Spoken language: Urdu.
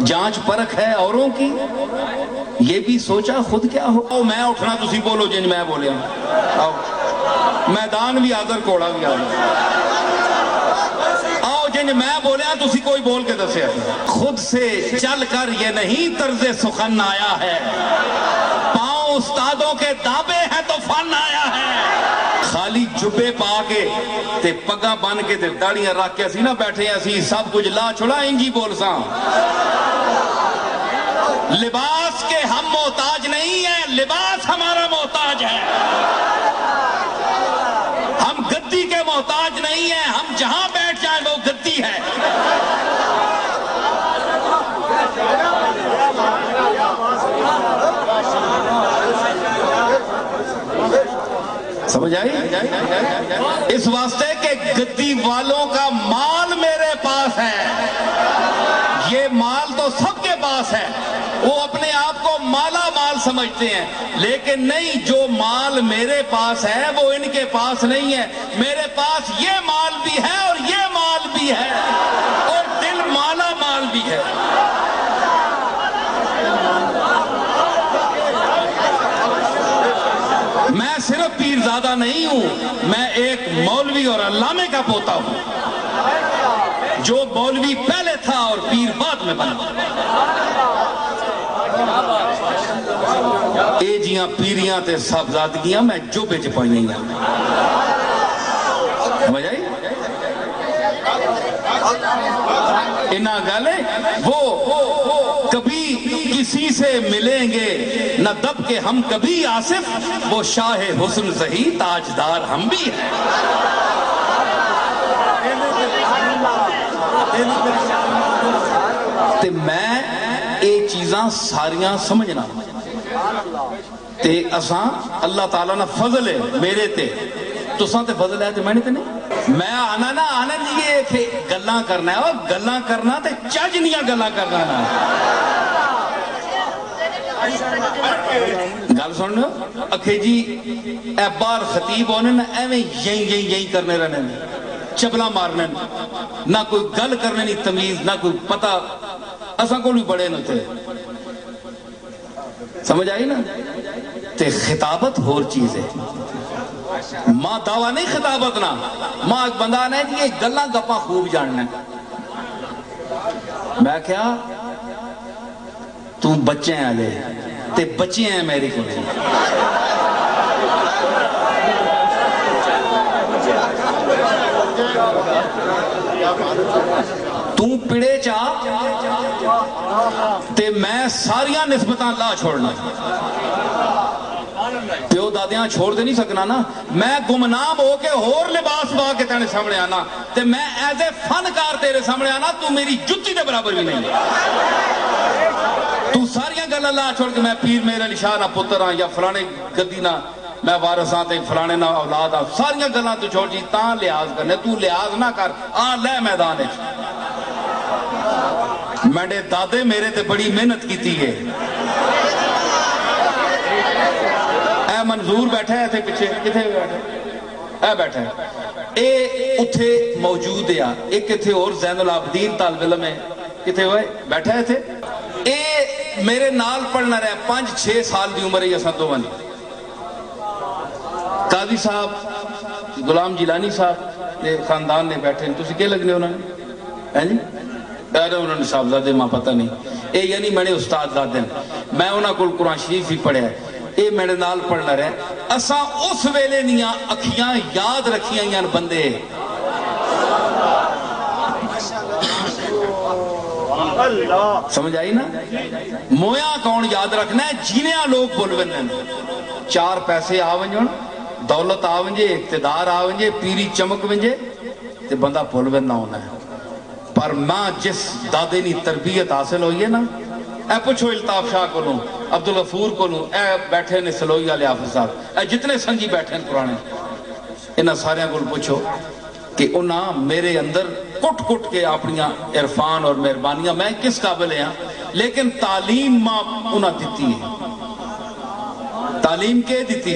جانچ پرکھ ہے اوروں کی، یہ بھی سوچا خود کیا ہو۔ میں اٹھنا تسی بولو جن میں بولیا، آؤ میدان بھی آدر کوڑا بھی آدر، آؤ جن میں بولیا تسی کوئی بول کے دسے۔ خود سے چل کر یہ نہیں طرز سخن آیا ہے، پاؤں استادوں کے دابے ہیں تو فن آیا ہے۔ خالی جبے پا کے تے پگا بن کے تے داڑیاں رکھ کے اسی نہ بیٹھے اسی سب کچھ لا چھڑا انجی بول ساں۔ لباس کے ہم محتاج نہیں ہیں، لباس ہمارا محتاج ہے۔ ہم گدی کے محتاج نہیں ہیں، ہم جہاں بیٹھ جائیں وہ گدی ہے۔ سمجھ آئی؟ اس واسطے کہ گدی والوں کا مال میرے پاس ہے، یہ مال تو سب کے پاس ہے، وہ اپنے آپ کو مالا مال سمجھتے ہیں، لیکن نہیں، جو مال میرے پاس ہے وہ ان کے پاس نہیں ہے۔ میرے پاس یہ مال بھی ہے اور یہ مال بھی ہے اور دل مالا مال بھی ہے۔ میں صرف پیرزادہ نہیں ہوں، میں ایک مولوی اور علامے کا پوتا ہوں، جو مولوی پہلے تھا اور پیر بعد میں بنا۔ اے جیاں پیریاں تے صاحبزادگیاں میں جو بیچ پائی نہیں ہیں۔ سمجھ آئی؟ انہاں گالے وہ کبھی کسی سے ملیں گے نہ دب کے ہم کبھی آصف، وہ شاہ حسن سہی تاجدار ہم بھی ہیں۔ تے میں اے چیزاں ساریاں سمجھنا تے اساں اللہ تعالیٰ نہ فضل ہے میرے تے، تو ساں تے فضل ہے تے میں نے تے نہیں۔ میں آنا نہ آنا نہیں کہ گلاں کرنا ہے، اور گلاں کرنا تے چج نہیں گلاں کرنا نا۔ گل سن لو اکھے جی اے بار خطیب ہونے نا ایویں یہی کرنے رہنے چبلا مارنے، نہ کوئی گل کرنے نہیں تمیز، نہ کوئی پتہ، اساں کو بھی بڑے نہ تھے۔ سمجھ آئی نا؟ تے خطابت ہور چیز ہے، ماں دعویٰ نہیں خطابت نا، ماں ایک بندہ نے جی یہ گلاں گپاں خوب جاننا ہے۔ میں کیا تو بچے ہیں لے تے بچے ہیں میری کو تو پڑے چاہ تے میں ساریاں نسبتاں لا چھوڑنا، پیو دادیاں چھوڑ دے نہیں سکنا نا۔ میں گمنام ہو کے اور لباس با کے تیرے سامنے آنا تے میں ایز اے فنکار تیرے سامنے آنا، تو میری جتی دے برابر بھی نہیں۔ تو ساریاں گل لا چھوڑ کے میں پیر میرے علی شاہ نہ پتر ہاں یا فلانے گدی نہ میں وارث ہاں تے فلانے نہ اولاد ہاں، ساریاں گلاں تو چھوڑ جی تاں لحاظ کرنے، تو لحاظ نہ کر آ لے میدان ہے۔ میرے دادے میرے تے بڑی محنت کیتی ہے۔ اے منظور بیٹھا ہے تھے پیچھے، کتھے بیٹھا اے بیٹھا ہے، اے اتھے موجود ہے، ایک کتھے اور زین العابدین طالب علم ہے، کتھے ہوئے بیٹھا ہے تھے، اے میرے نال پڑھنا رہا 5-6 سال دی عمر ہے یہ ساتھ دو بانی۔ قاضی صاحب غلام جیلانی صاحب نے خاندان نے بیٹھے، تو کیا لگنے انہوں نے جی انہوں نے صاحبزادے ماں پتہ نہیں، اے یعنی میں نے استاد دادے میں انہوں کو قرآن شریف ہی پڑھیا ہے، اے میرے نال پڑھنا رہے۔ اساں اس ویلے نیاں اکھیاں یاد رکھیاں یاں بندے، سمجھ آئی نا؟ مویا کون یاد رکھنا ہے، جینیاں لوگ بول بننے، 4 پیسے آونجن، دولت آونجے، اقتدار آونجے، پیری چمک ونجے تے بندہ بول بننا ہونا ہے۔ پر ماں جس دادے نی تربیت حاصل ہوئی ہے نا، اے پوچھو الطاف شاہ کو لوں، عبدالغفور کو لوں، اے بیٹھے نے سلوئی علی حافظ صاحب، اے جتنے سنجی بیٹھے ہیں پرانے، انہاں سارے کو پوچھو کہ انہاں میرے اندر کٹ کٹ کے اپنی عرفان اور مہربانیاں میں کس قابل ہیں، لیکن تعلیم ماں انہاں دیتی ہے۔ تعلیم کے دیتی